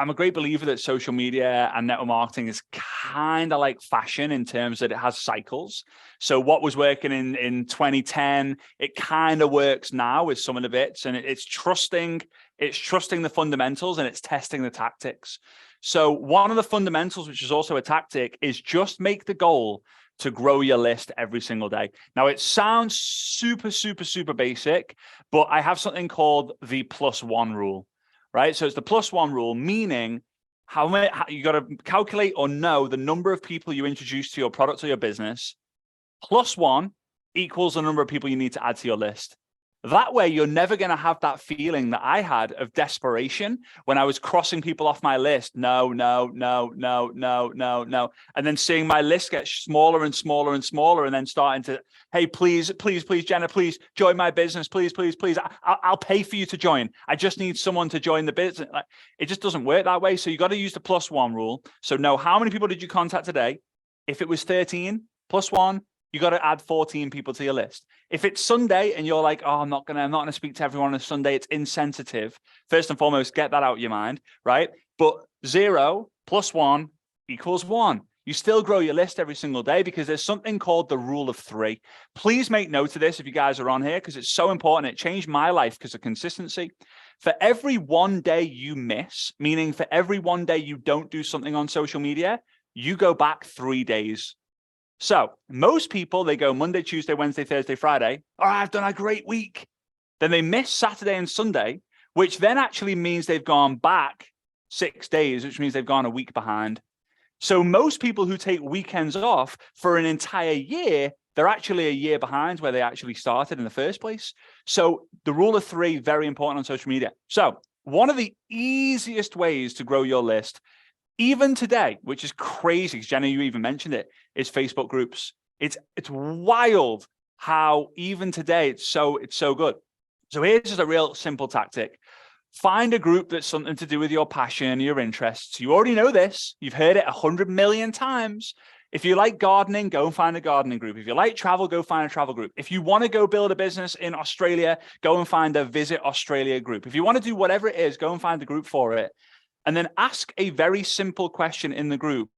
I'm a great believer that social media and network marketing is kind of like fashion in terms that it has cycles. So what was working in 2010, it kind of works now with some of the bits, and it's trusting the fundamentals and it's testing the tactics. So one of the fundamentals, which is also a tactic, is just make the goal to grow your list every single day. Now, it sounds super, super, super basic, but I have something called the +1 rule, right? So it's the +1 rule, meaning how you got to calculate or know the number of people you introduce to your product or your business, +1 equals the number of people you need to add to your list. That way, you're never going to have that feeling that I had of desperation when I was crossing people off my list. No. And then seeing my list get smaller and smaller and smaller, and then starting to, hey, please, Jenna, please join my business. Please. I'll pay for you to join. I just need someone to join the business. Like, it just doesn't work that way. So you got to use the +1 rule. So know how many people did you contact today? If it was 13, +1, you got to add 14 people to your list. If it's Sunday and you're like, oh, I'm not gonna speak to everyone on a Sunday, it's insensitive. First and foremost, get that out of your mind, right? But 0 + 1 = 1. You still grow your list every single day because there's something called the rule of 3. Please make note of this if you guys are on here, because it's so important. It changed my life because of consistency. For every one day you miss, meaning for every one day you don't do something on social media, you go back 3 days. So most people, they go Monday, Tuesday, Wednesday, Thursday, Friday. Oh, I've done a great week. Then they miss Saturday and Sunday, which then actually means they've gone back 6 days, which means they've gone a week behind. So most people who take weekends off for an entire year, they're actually a year behind where they actually started in the first place. So the rule of 3, very important on social media. So one of the easiest ways to grow your list, even today, which is crazy, because Jenna, you even mentioned it, is Facebook groups. It's wild how even today it's so good. So here's just a real simple tactic. Find a group that's something to do with your passion, your interests. You already know this. You've heard it 100 million times. If you like gardening, go and find a gardening group. If you like travel, go find a travel group. If you want to go build a business in Australia, go and find a Visit Australia group. If you want to do whatever it is, go and find a group for it. And then ask a very simple question in the group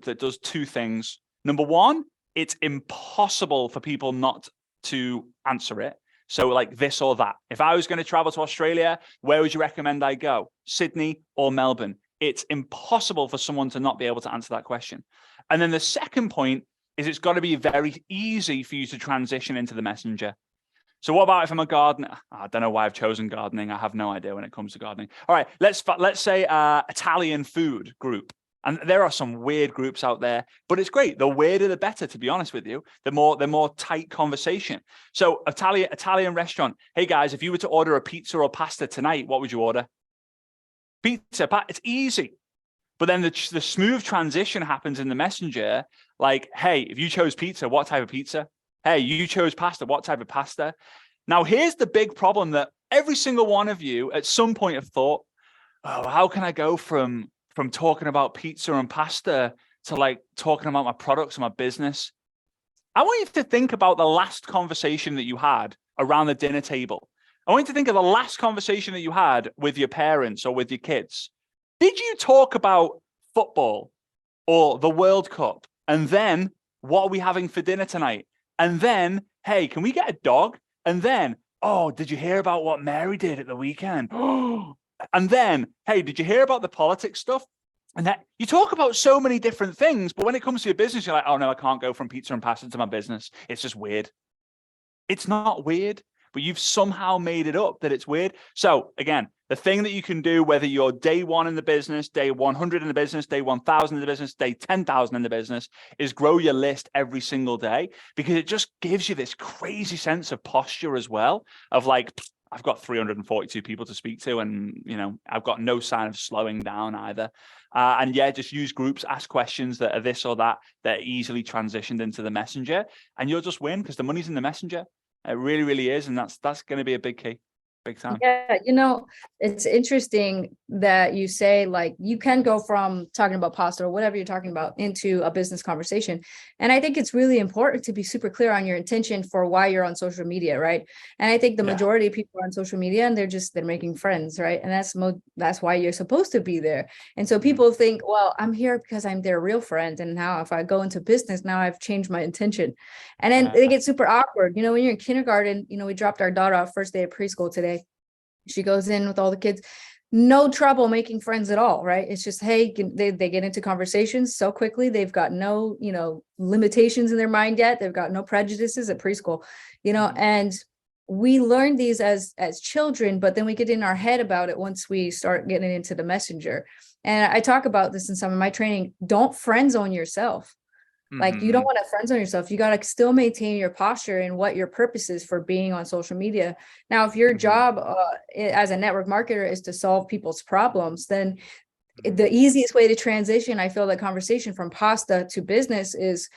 that does 2 things. Number 1, it's impossible for people not to answer it. So like this or that. If I was going to travel to Australia, where would you recommend I go? Sydney or Melbourne? It's impossible for someone to not be able to answer that question. And then the second point is it's got to be very easy for you to transition into the messenger. So what about if I'm a gardener? I don't know why I've chosen gardening. I have no idea when it comes to gardening. All right, let's say Italian food group. And there are some weird groups out there, but it's great. The weirder, the better, to be honest with you. The more tight conversation. So Italian restaurant. Hey guys, if you were to order a pizza or pasta tonight, what would you order? Pizza. It's easy. But then the smooth transition happens in the messenger. Like, hey, if you chose pizza, what type of pizza? Hey, you chose pasta. What type of pasta? Now, here's the big problem that every single one of you at some point have thought, oh, how can I go from talking about pizza and pasta to like talking about my products and my business? I want you to think about the last conversation that you had around the dinner table. I want you to think of the last conversation that you had with your parents or with your kids. Did you talk about football or the World Cup? And then, what are we having for dinner tonight? And then, hey, can we get a dog? And then, oh, did you hear about what Mary did at the weekend? And then, hey, did you hear about the politics stuff? And that you talk about so many different things, but when it comes to your business, you're like, oh no, I can't go from pizza and pasta to my business. It's just weird. It's not weird, but you've somehow made it up that it's weird. So again, the thing that you can do, whether you're day 1 in the business, day 100 in the business, day 1,000 in the business, day 10,000 in the business, is grow your list every single day, because it just gives you this crazy sense of posture as well, of like, I've got 342 people to speak to, and I've got no sign of slowing down either. And yeah, just use groups, ask questions that are this or that are easily transitioned into the messenger, and you'll just win because the money's in the messenger. It really, really is, and that's going to be a big key. Big time. Yeah, you know, it's interesting that you say like you can go from talking about pasta or whatever you're talking about into a business conversation. And I think it's really important to be super clear on your intention for why you're on social media, right? And I think the majority of people are on social media and they're making friends, right? And that's why you're supposed to be there. And so people think, well, I'm here because I'm their real friend. And now if I go into business, now I've changed my intention. And then they get super awkward. You know, when you're in kindergarten, you know, we dropped our daughter off first day of preschool today. She goes in with all the kids, no trouble making friends at all, right? It's just, hey, they get into conversations so quickly. They've got no, you know, limitations in their mind yet. They've got no prejudices at preschool, you know, and we learn these as children, but then we get in our head about it once we start getting into the messenger. And I talk about this in some of my training. Don't friend zone yourself. Like you don't want to friend zone yourself. You got to still maintain your posture and what your purpose is for being on social media. Now, if your job as a network marketer is to solve people's problems, then the easiest way to transition, I feel, that conversation from pasta to business is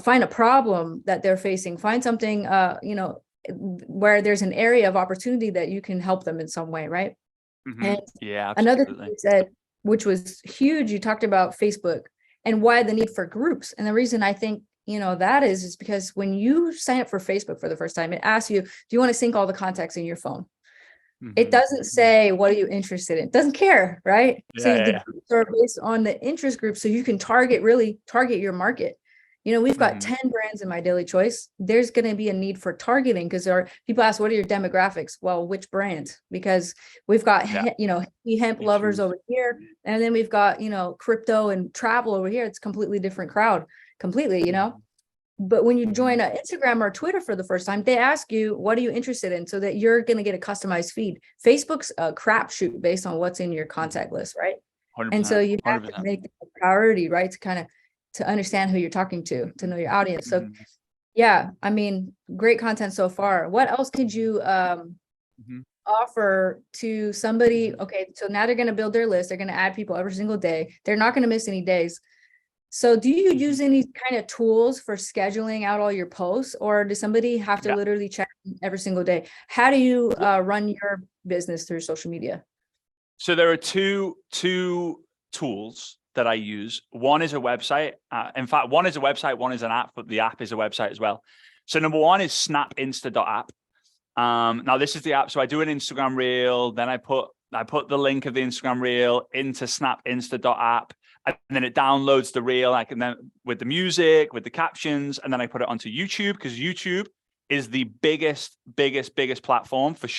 find a problem that they're facing, find something, you know, where there's an area of opportunity that you can help them in some way, right? And another thing you said, which was huge, you talked about Facebook and why the need for groups. And the reason I think, you know, that is because when you sign up for Facebook for the first time, it asks you, do you want to sync all the contacts in your phone? It doesn't say, what are you interested in? It doesn't care, right? So the groups are based on the interest group. So you can really target your market. You know, we've got 10 brands in my daily choice. There's going to be a need for targeting because there are people ask, what are your demographics? Well, which brand? Because we've got, you know, hemp lovers over here. And then we've got, you know, crypto and travel over here. It's completely different crowd, completely, you know. But when you join an Instagram or Twitter for the first time, they ask you, what are you interested in? So that you're going to get a customized feed. Facebook's a crapshoot based on what's in your contact list, right? 100%, and so you have 100%. To make it a priority, right? To kind of to understand who you're talking to know your audience. So yeah, I mean, great content so far. What else could you offer to somebody? Okay, so now they're going to build their list. They're going to add people every single day. They're not going to miss any days. So do you use any kind of tools for scheduling out all your posts, or does somebody have to literally check every single day? How do you run your business through social media? So there are two tools that I use. One is a website. In fact, one is a website, one is an app, but the app is a website as well. So number one is snapinsta.app. Now this is the app. So I do an Instagram reel, then I put the link of the Instagram reel into snapinsta.app, and then it downloads the reel, like, and then with the music, with the captions, and then I put it onto YouTube, because YouTube is the biggest platform for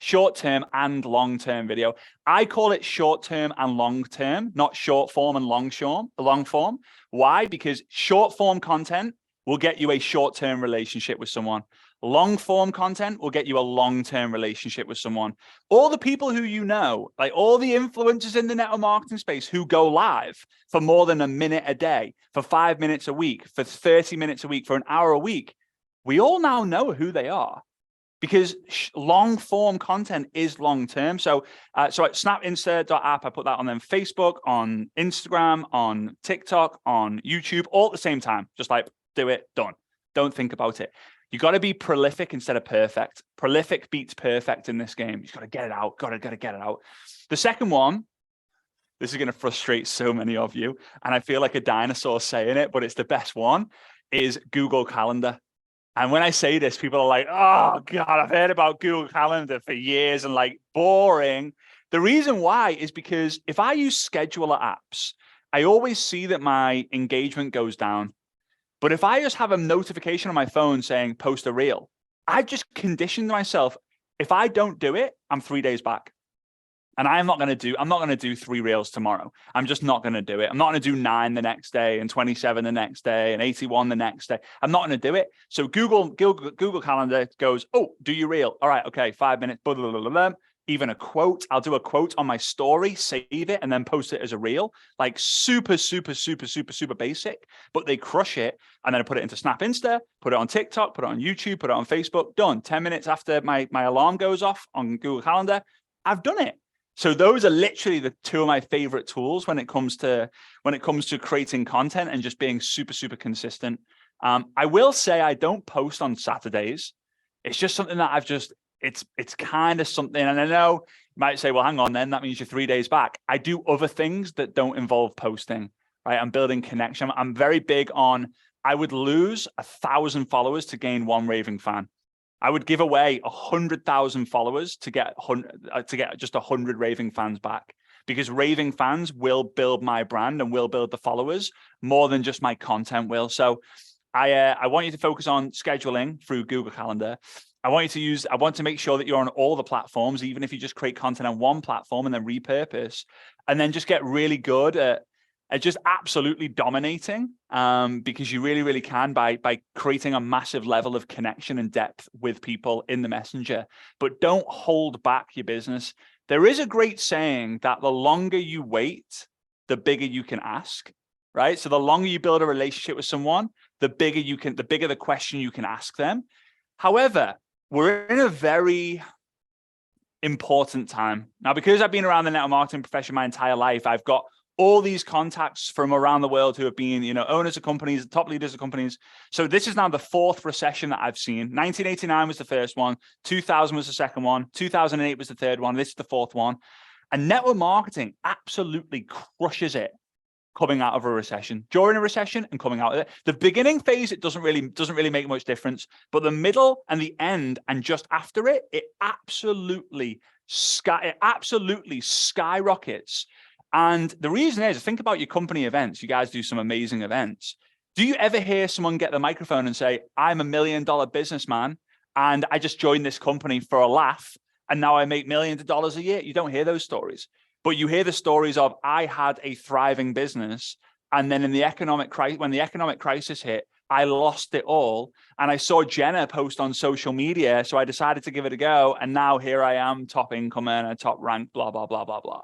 short-term and long-term video. I call it short-term and long-term, not short-form and long-form. Why? Because short-form content will get you a short-term relationship with someone. Long-form content will get you a long-term relationship with someone. All the people who you know, like all the influencers in the network marketing space who go live for more than a minute a day, for 5 minutes a week, for 30 minutes a week, for an hour a week, we all now know who they are, because long form content is long term. So at snapinsta.app, I put that on then Facebook, on Instagram, on TikTok, on YouTube, all at the same time. Just like, do it, done. Don't think about it. You got to be prolific instead of perfect. Prolific beats perfect in this game. You've got to get it out. Got to get it out. The second one, this is going to frustrate so many of you, and I feel like a dinosaur saying it, but it's the best one, is Google Calendar. And when I say this, people are like, oh God, I've heard about Google Calendar for years and like boring. The reason why is because if I use scheduler apps, I always see that my engagement goes down. But if I just have a notification on my phone saying post a reel, I've just conditioned myself. If I don't do it, I'm 3 days back. And I'm not going to do 3 reels tomorrow. I'm just not going to do it. I'm not going to do 9 the next day and 27 the next day and 81 the next day. I'm not going to do it. So Google Calendar goes, oh, do your reel. All right. Okay. 5 minutes. Blah, blah, blah, blah. Even a quote. I'll do a quote on my story, save it, and then post it as a reel. Like super basic, but they crush it. And then I put it into Snap Insta, put it on TikTok, put it on YouTube, put it on Facebook. Done. 10 minutes after my alarm goes off on Google Calendar, I've done it. So those are literally the 2 of my favorite tools when it comes to creating content and just being super consistent. I will say I don't post on Saturdays. It's just something that it's kind of something. And I know you might say, well, hang on, then that means you're 3 days back. I do other things that don't involve posting, right? I'm building connection. I'm very big on, I would lose 1,000 followers to gain one raving fan. I would give away 100,000 followers to get just 100 raving fans back, because raving fans will build my brand and will build the followers more than just my content will. So I want you to focus on scheduling through Google Calendar. I want to make sure that you're on all the platforms, even if you just create content on one platform and then repurpose, and then just get really good at just absolutely dominating, because you really, really can by creating a massive level of connection and depth with people in the messenger. But don't hold back your business. There is a great saying that the longer you wait, the bigger you can ask, right? So the longer you build a relationship with someone, the bigger the question you can ask them. However, we're in a very important time now, because I've been around the network marketing profession my entire life. I've got all these contacts from around the world who have been, owners of companies, top leaders of companies. So this is now the fourth recession that I've seen. 1989 was the first one. 2000 was the second one. 2008 was the third one. This is the fourth one. And network marketing absolutely crushes it coming out of a recession, during a recession and coming out of it. The beginning phase, it doesn't really make much difference, but the middle and the end and just after it, it absolutely skyrockets. And the reason is, think about your company events. You guys do some amazing events. Do you ever hear someone get the microphone and say, I'm $1 million businessman and I just joined this company for a laugh and now I make millions of dollars a year? You don't hear those stories. But you hear the stories of, I had a thriving business, and then when the economic crisis hit, I lost it all. And I saw Jenna post on social media, so I decided to give it a go. And now here I am, top income earner, top rank, blah, blah, blah, blah, blah.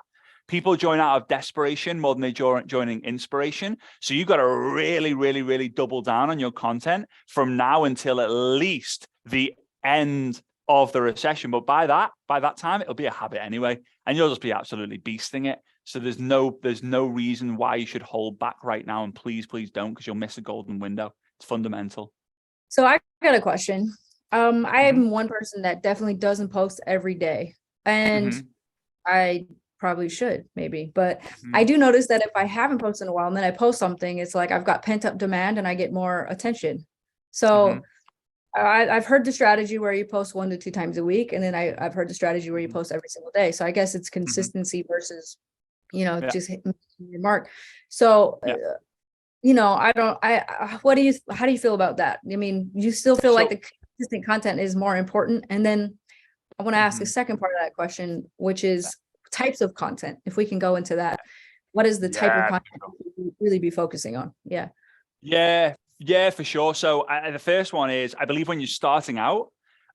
People join out of desperation more than they joining inspiration. So you've got to really, really, really double down on your content from now until at least the end of the recession. But by that time, it'll be a habit anyway, and you'll just be absolutely beasting it. So there's no reason why you should hold back right now. And please don't, because you'll miss a golden window. It's fundamental. So I got a question. I am one person that definitely doesn't post every day, and I probably should, maybe, but I do notice that if I haven't posted in a while and then I post something, it's like I've got pent up demand and I get more attention. So I've heard the strategy where you post 1 to 2 times a week, and then I've heard the strategy where you post every single day. So I guess it's consistency versus, just hitting your mark. So, how do you feel about that? I mean, you still feel like the consistent content is more important? And then I want to ask a second part of that question, which is types of content. If we can go into that, what is the type of content you really be focusing on? Yeah, for sure. So the first one is, I believe when you're starting out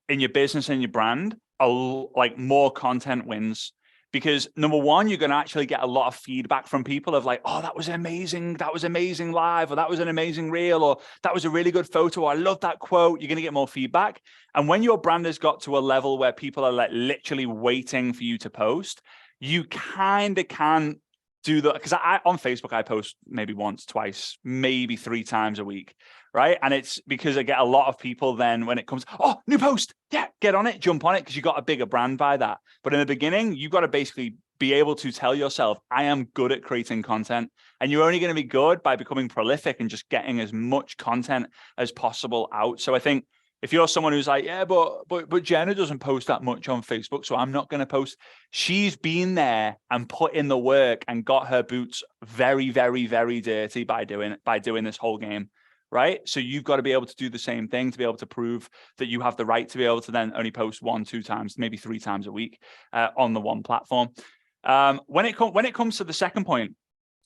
in your business and your brand, like more content wins. Because number one, you're going to actually get a lot of feedback from people of like, oh, that was amazing live, or that was an amazing reel, or that was a really good photo, or I love that quote. You're going to get more feedback. And when your brand has got to a level where people are like literally waiting for you to post, you kind of can do that. Because on Facebook, I post maybe once, twice, maybe 3 times a week, right? And it's because I get a lot of people then when it comes, oh, new post, yeah, get on it, jump on it, because you got a bigger brand by that. But in the beginning, you've got to basically be able to tell yourself, I am good at creating content. And you're only going to be good by becoming prolific and just getting as much content as possible out. So I think if you're someone who's like, yeah, but Jenna doesn't post that much on Facebook, so I'm not going to post. She's been there and put in the work and got her boots very, very, very dirty by doing this whole game, right? So you've got to be able to do the same thing to be able to prove that you have the right to be able to then only post 1, 2 times, maybe 3 times a week on the one platform. When it comes to the second point,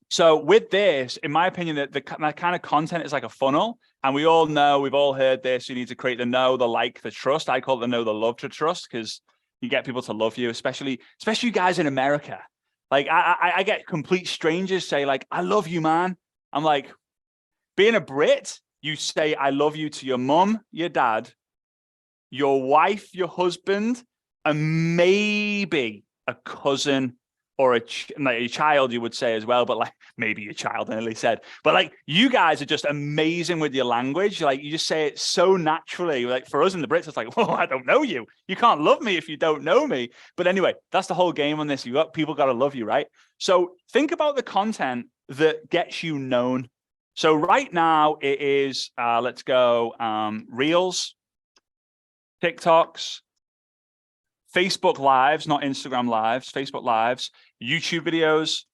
so with this, in my opinion, that the kind of content is like a funnel. And we all know, we've all heard this, you need to create the know, the like, the trust. I call it the know, the love to trust, because you get people to love you, especially you guys in America. Like I get complete strangers say like, I love you, man. I'm like, being a Brit, you say, I love you to your mum, your dad, your wife, your husband, and maybe a cousin or like a child, you would say as well, but like maybe a child, I nearly said. But like you guys are just amazing with your language. Like you just say it so naturally. Like for us in the Brits, it's like, well, I don't know you. You can't love me if you don't know me. But anyway, that's the whole game on this. People got to love you, right? So think about the content that gets you known. So right now it is, let's go, Reels, TikToks, Facebook Lives, not Instagram Lives, Facebook Lives, YouTube videos.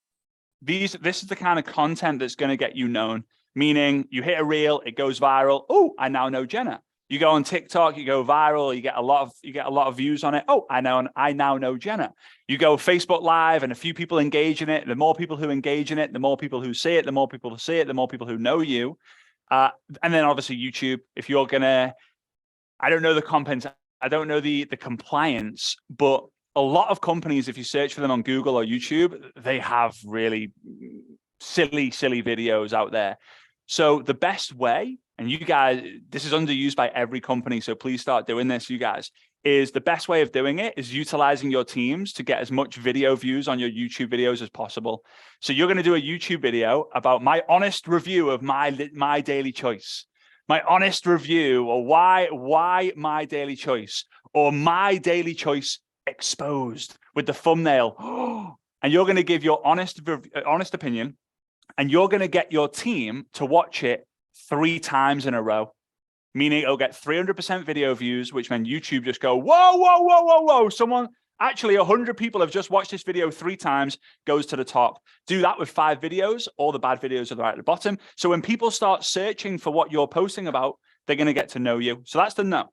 This is the kind of content that's going to get you known, meaning you hit a reel, it goes viral. Oh, I now know Jenna. You go on TikTok, you go viral, you get a lot of views on it. Oh, I now know Jenna. You go Facebook Live and a few people engage in it. The more people who engage in it, the more people who see it, the more people who see it, the more people who know you. And then obviously YouTube, if you're gonna, I don't know the content, I don't know the compliance, but a lot of companies, if you search for them on Google or YouTube, they have really silly videos out there. So the best way, and you guys, this is underused by every company, so please start doing this, you guys, is the best way of doing it is utilizing your teams to get as much video views on your YouTube videos as possible. So you're going to do a YouTube video about my honest review of my daily choice. My honest review, or why my daily choice, or my daily choice exposed with the thumbnail. And you're going to give your honest opinion, and you're going to get your team to watch it 3 times in a row, meaning it'll get 300% video views, which then YouTube just go, whoa. Someone, actually 100 people have just watched this video 3 times, goes to the top. Do that with 5 videos. All the bad videos are right at the bottom. So when people start searching for what you're posting about, they're going to get to know you. So that's the no.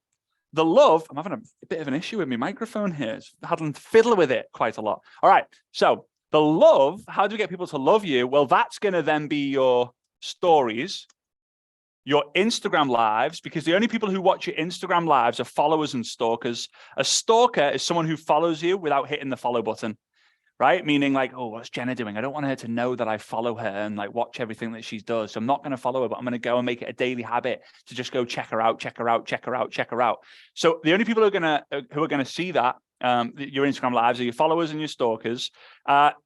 The love, I'm having a bit of an issue with my microphone here. It's having to fiddle with it quite a lot. All right. So the love, how do we get people to love you? Well, that's going to then be your stories, your Instagram lives, because the only people who watch your Instagram lives are followers and stalkers. A stalker is someone who follows you without hitting the follow button, right? Meaning like, oh, what's Jenna doing? I don't want her to know that I follow her and like watch everything that she does. So I'm not going to follow her, but I'm going to go and make it a daily habit to just go check her out. So the only people who are going to see that, your Instagram lives, are your followers and your stalkers.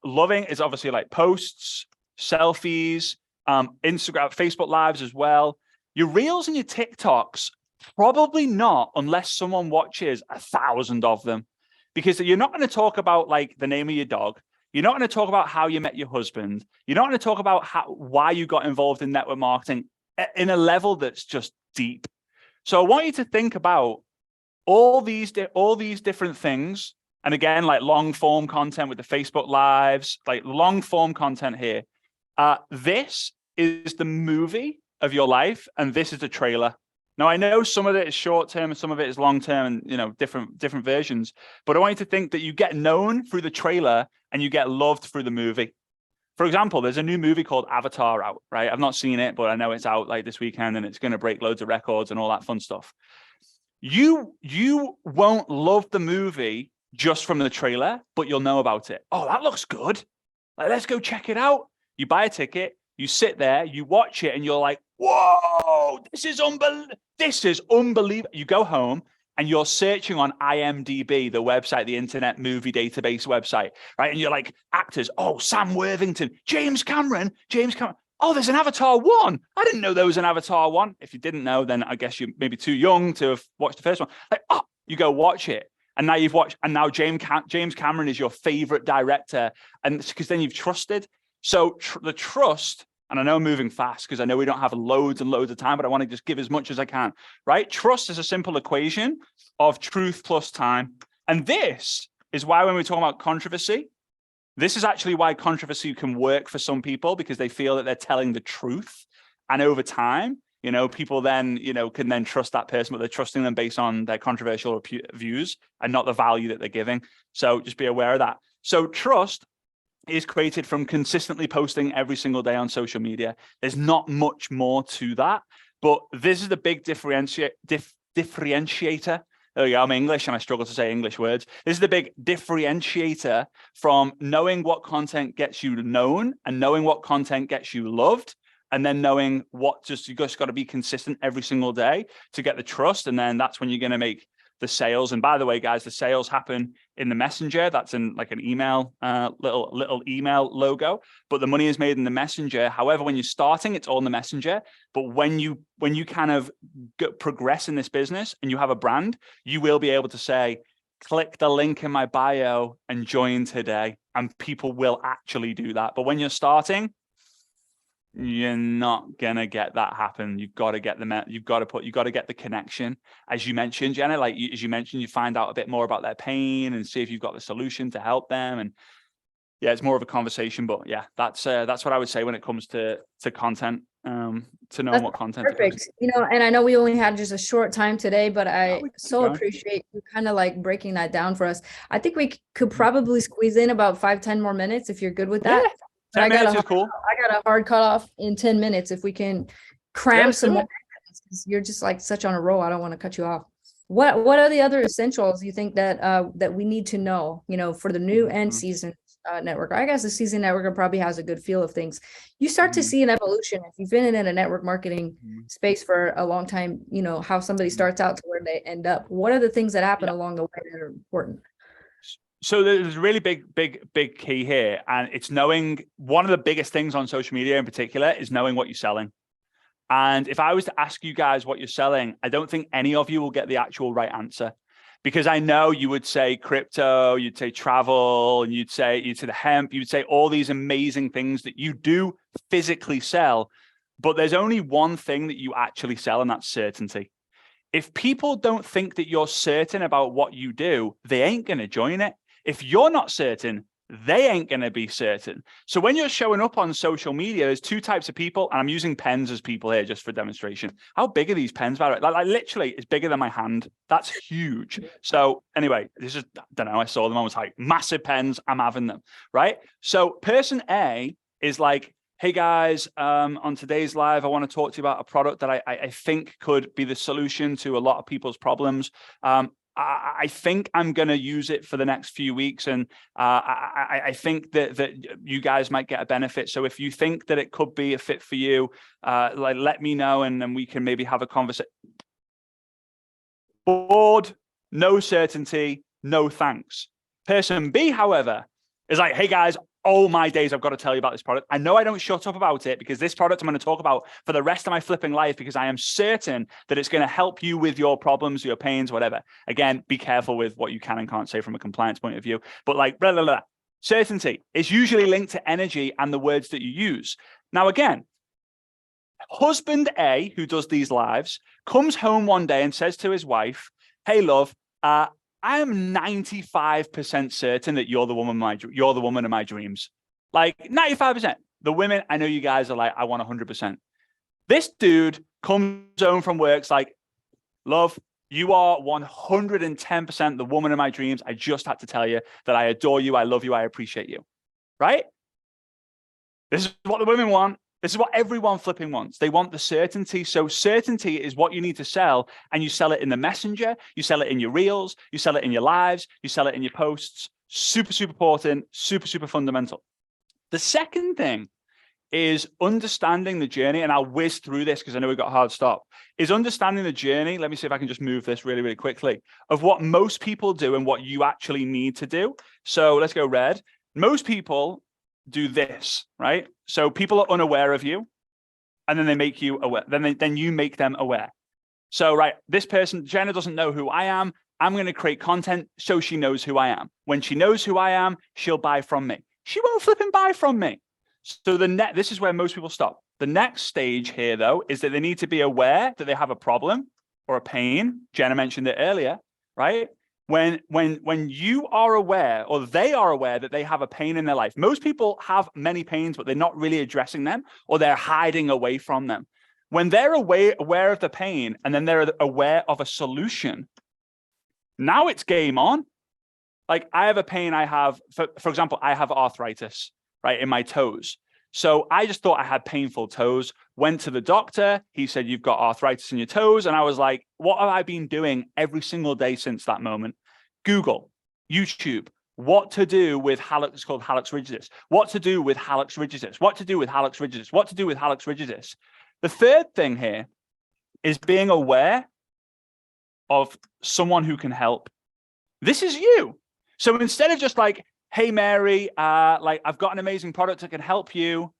Loving is obviously like posts, selfies, Instagram, Facebook lives as well. Your reels and your TikToks, probably not, unless someone watches 1,000 of them, because you're not going to talk about like the name of your dog. You're not going to talk about how you met your husband. You're not going to talk about why you got involved in network marketing in a level that's just deep. So I want you to think about all these different things. And again, like long form content with the Facebook lives, like long form content here. This is the movie of your life, and this is the trailer. Now, I know some of it is short term and some of it is long term, and different versions. But I want you to think that you get known through the trailer and you get loved through the movie. For example, there's a new movie called Avatar out, right? I've not seen it, but I know it's out like this weekend, and it's going to break loads of records and all that fun stuff. You won't love the movie just from the trailer, but you'll know about it. Oh, that looks good. Like, let's go check it out. You buy a ticket, you sit there, you watch it, and you're like, whoa, this is unbelievable. You go home and you're searching on IMDb, the website, the Internet Movie Database website, right? And you're like, actors, oh, Sam Worthington, James Cameron. Oh, there's an Avatar 1. I didn't know there was an Avatar 1. If you didn't know, then I guess you're maybe too young to have watched the first one. Like, oh, you go watch it. And now you've watched, and now James Cameron is your favorite director. And because then you've trusted. So the trust, and I know I'm moving fast because I know we don't have loads and loads of time, but I want to just give as much as I can, right? Trust is a simple equation of truth plus time. And this is why when we talk about controversy, this is actually why controversy can work for some people, because they feel that they're telling the truth. And over time, people then, can then trust that person, but they're trusting them based on their controversial views and not the value that they're giving. So just be aware of that. So trust is created from consistently posting every single day on social media. There's not much more to that, but this is the big differentiator. There we go. I'm English and I struggle to say English words. This is the big differentiator from knowing what content gets you known and knowing what content gets you loved, and then knowing you just got to be consistent every single day to get the trust. And then that's when you're going to make the sales. And by the way, guys, the sales happen in the messenger. That's in like an email, little email logo, but the money is made in the messenger. However, when you're starting, it's all in the messenger. But when you kind of progress in this business and you have a brand, you will be able to say, click the link in my bio and join today. And people will actually do that. But when you're starting, you're not gonna get that happen. You've got to get you've got to get the connection. As you mentioned, Jenna, like as you mentioned, you find out a bit more about their pain and see if you've got the solution to help them. And yeah, it's more of a conversation, but yeah, that's what I would say when it comes to content, to know what content. Perfect. You know, and I know we only had just a short time today, but I so appreciate you kind of like breaking that down for us. I think we could probably squeeze in about 5-10 more minutes if you're good with that. Yeah. 10 minutes is cool. I got a hard cutoff in 10 minutes. If we can cram some more, you're just like such on a roll. I don't want to cut you off. What are the other essentials you think that that we need to know, you know, for the new and seasoned network? I guess the seasoned networker probably has a good feel of things. You start to see an evolution. If you've been in a network marketing space for a long time, you know, how somebody starts out to where they end up. What are the things that happen along the way that are important? So there's a really big key here. And it's knowing, one of the biggest things on social media in particular is knowing what you're selling. And if I was to ask you guys what you're selling, I don't think any of you will get the actual right answer, because I know you would say crypto, you'd say travel, and you'd say the hemp, you'd say all these amazing things that you do physically sell. But there's only one thing that you actually sell, and that's certainty. If people don't think that you're certain about what you do, they ain't going to join it. If you're not certain, they ain't going to be certain. So when you're showing up on social media, there's two types of people, and I'm using pens as people here just for demonstration. How big are these pens, by the way? Like literally, it's bigger than my hand. That's huge. So anyway, this is, I don't know, I saw them, I was like, massive pens, I'm having them, right? So person A is like, hey guys, on today's live, I want to talk to you about a product that I think could be the solution to a lot of people's problems. I think I'm going to use it for the next few weeks, and I think that you guys might get a benefit. So if you think that it could be a fit for you, like let me know, and then we can maybe have a conversation. Bored, no certainty, no thanks. Person B, however, is like, hey guys, oh my days, I've got to tell you about this product. I know I don't shut up about it, because this product I'm going to talk about for the rest of my flipping life, because I am certain that it's going to help you with your problems, your pains, whatever. Again, be careful with what you can and can't say from a compliance point of view. But like, blah, blah, blah. Certainty is usually linked to energy and the words that you use. Now, again, husband A, who does these lives, comes home one day and says to his wife, hey, love, I am 95% certain that you're the woman of my dreams. Like 95%. The women, I know you guys are like, I want 100%. This dude comes home from work, it's like, love, you are 110% the woman of my dreams. I just had to tell you that I adore you, I love you, I appreciate you. Right? This is what the women want. This is what everyone flipping wants. They want the certainty. So certainty is what you need to sell, and you sell it in the messenger, you sell it in your reels, you sell it in your lives, you sell it in your posts. Super, super important, super, super fundamental. The second thing is understanding the journey, and I'll whiz through this because I know we've got a hard stop, is understanding the journey. Let me see if I can just move this really, really quickly, of what most people do and what you actually need to do. So let's go red. Most people do this, right? So people are unaware of you, and then they make you aware. Then you make them aware. So, right, this person, Jenna, doesn't know who I am. I'm going to create content so she knows who I am. When she knows who I am, she'll buy from me. She won't flip and buy from me. So this is where most people stop. The next stage here, though, is that they need to be aware that they have a problem or a pain. Jenna mentioned it earlier, right? When you are aware, or they are aware that they have a pain in their life. Most people have many pains, but they're not really addressing them, or they're hiding away from them. When they're aware of the pain, and then they're aware of a solution, now it's game on. Like I have a pain, for example, I have arthritis, right, in my toes. So I just thought I had painful toes, went to the doctor. He said, you've got arthritis in your toes. And I was like, what have I been doing every single day since that moment? Google, YouTube, what to do with hallux, it's called hallux rigidus. What to do with hallux rigidus? What to do with hallux rigidus? What to do with hallux rigidus? The third thing here is being aware of someone who can help. This is you. So instead of just like, hey, Mary, like I've got an amazing product that can help you.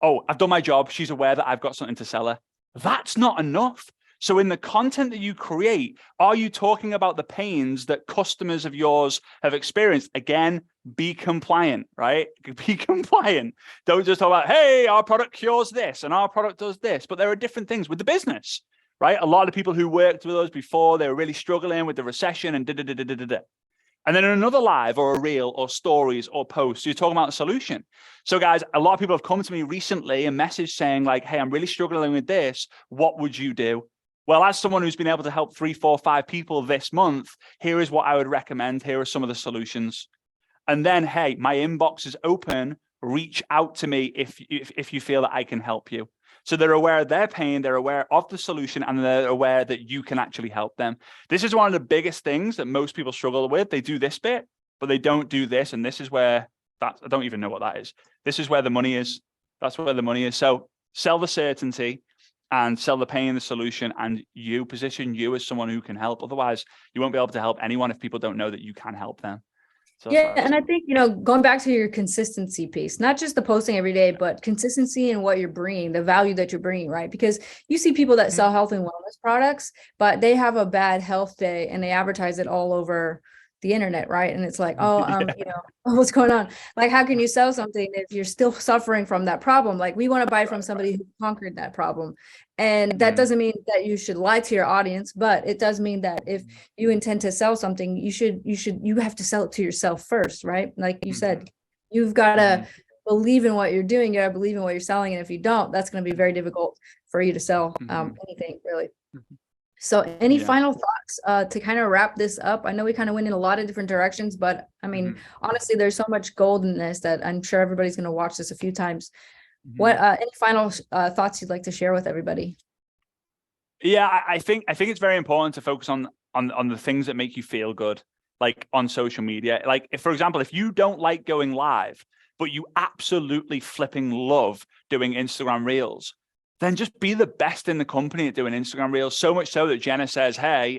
Oh, I've done my job. She's aware that I've got something to sell her. That's not enough. So in the content that you create, are you talking about the pains that customers of yours have experienced? Again, be compliant, right? Be compliant. Don't just talk about, hey, our product cures this and our product does this. But there are different things with the business, right? A lot of people who worked with us before, they were really struggling with the recession and da-da-da-da-da-da. And then in another live or a reel or stories or posts, you're talking about a solution. So guys, a lot of people have come to me recently and messaged saying like, hey, I'm really struggling with this. What would you do? Well, as someone who's been able to help 3, 4, 5 people this month, here is what I would recommend. Here are some of the solutions. And then, hey, my inbox is open. Reach out to me if you feel that I can help you. So they're aware of their pain, they're aware of the solution, and they're aware that you can actually help them. This is one of the biggest things that most people struggle with. They do this bit, but they don't do this. And this is where I don't even know what that is. This is where the money is. That's where the money is. So sell the certainty and sell the pain, the solution, and you position you as someone who can help. Otherwise, you won't be able to help anyone if people don't know that you can help them. So yeah, and I think, going back to your consistency piece, not just the posting every day, but consistency in what you're bringing, the value that you're bringing, right? Because you see people that sell health and wellness products, but they have a bad health day and they advertise it all over the internet, right? And it's like, oh, what's going on? Like, how can you sell something if you're still suffering from that problem? Like, we want to buy from somebody who conquered that problem. And that doesn't mean that you should lie to your audience, but it does mean that if you intend to sell something, you have to sell it to yourself first, right? Like you said, you've got to believe in what you're doing. You got to believe in what you're selling. And if you don't, that's going to be very difficult for you to sell anything, really. So any final thoughts to kind of wrap this up? I know we kind of went in a lot of different directions, but I mean, honestly, there's so much gold in this that I'm sure everybody's going to watch this a few times. What any final thoughts you'd like to share with everybody? Yeah, I think it's very important to focus on the things that make you feel good, like on social media. Like, if, for example, if you don't like going live, but you absolutely flipping love doing Instagram Reels, then just be the best in the company at doing Instagram Reels. So much so that Jenna says, hey,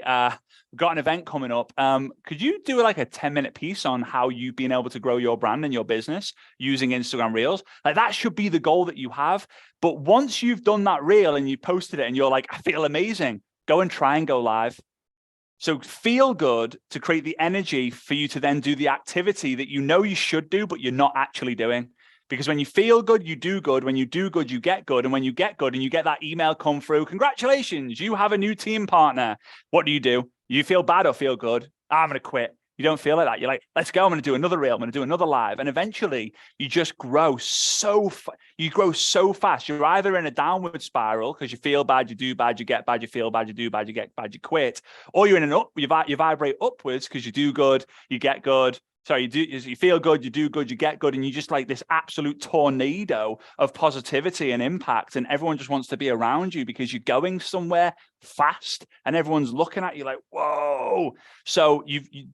we've got an event coming up. Could you do like a 10-minute piece on how you've been able to grow your brand and your business using Instagram Reels? Like, that should be the goal that you have. But once you've done that reel and you posted it and you're like, I feel amazing, go and try and go live. So feel good to create the energy for you to then do the activity that you know you should do, but you're not actually doing. Because when you feel good, you do good. When you do good, you get good. And when you get good and you get that email come through, congratulations, you have a new team partner. What do? You feel bad or feel good? I'm going to quit. You don't feel like that. You're like, let's go. I'm going to do another reel. I'm going to do another live. And eventually you just grow you grow so fast. You're either in a downward spiral because you feel bad, you do bad, you get bad, you feel bad, you do bad, you get bad, you quit. Or you're in you vibrate upwards because you do good, you get good. Sorry, you feel good, you do good, you get good, and you just like this absolute tornado of positivity and impact, and everyone just wants to be around you because you're going somewhere fast, and everyone's looking at you like, whoa. So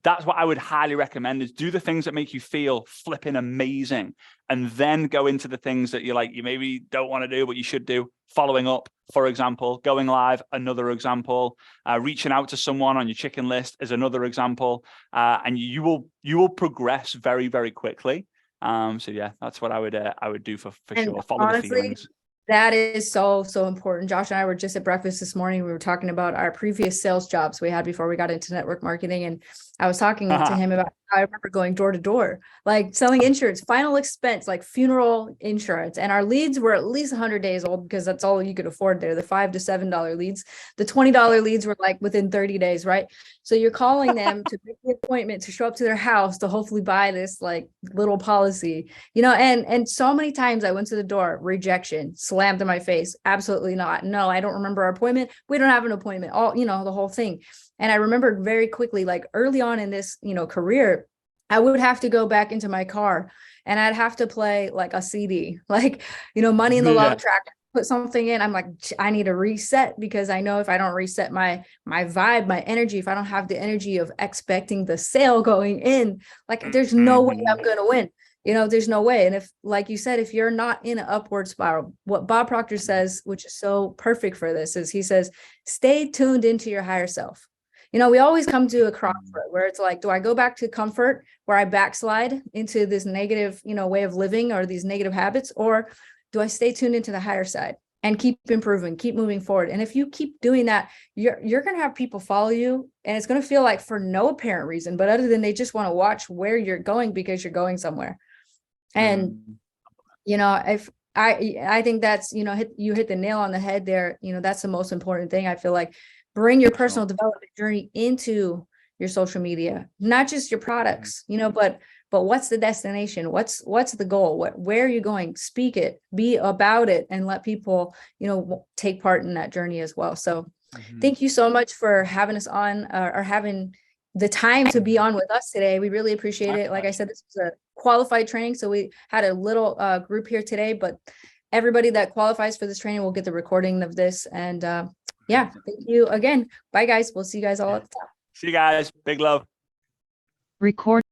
that's what I would highly recommend, is do the things that make you feel flipping amazing, and then go into the things that you maybe don't want to do, but you should do. Following up, for example, going live, another example, reaching out to someone on your chicken list is another example, and you will progress very, very quickly. So yeah, that's what I would do for sure. Follow honestly, the feelings. That is so important. Josh and I were just at breakfast this morning. We were talking about our previous sales jobs we had before we got into network marketing, and I was talking to him about how I remember going door to door, like selling insurance, final expense, like funeral insurance. And our leads were at least 100 days old because that's all you could afford there. The $5 to $7 leads, the $20 leads were like within 30 days, right? So you're calling them to make the appointment to show up to their house to hopefully buy this like little policy, and so many times I went to the door, rejection, slammed in my face. Absolutely not. No, I don't remember our appointment. We don't have an appointment. All, the whole thing. And I remembered very quickly, like early on in this, career, I would have to go back into my car and I'd have to play like a CD, like, Money in the Love track, put something in. I'm like, I need to reset, because I know if I don't reset my vibe, my energy, if I don't have the energy of expecting the sale going in, like there's no way I'm going to win. There's no way. And if, like you said, if you're not in an upward spiral, what Bob Proctor says, which is so perfect for this, is he says, stay tuned into your higher self. we always come to a crossroad where it's like, do I go back to comfort where I backslide into this negative, way of living or these negative habits, or do I stay tuned into the higher side and keep improving, keep moving forward? And if you keep doing that, you're going to have people follow you, and it's going to feel like for no apparent reason, but other than they just want to watch where you're going because you're going somewhere. And, if I think that's, you hit the nail on the head there. That's the most important thing. I feel like bring your personal development journey into your social media, not just your products, but what's the destination? What's the goal? Where are you going? Speak it, be about it, and let people, take part in that journey as well. So thank you so much for having us on, or having the time to be on with us today. We really appreciate it. Like I said, this was a qualified training, so we had a little group here today, but everybody that qualifies for this training will get the recording of this. And yeah, thank you again. Bye guys. We'll see you guys all at the top. See you guys. Big love. Record.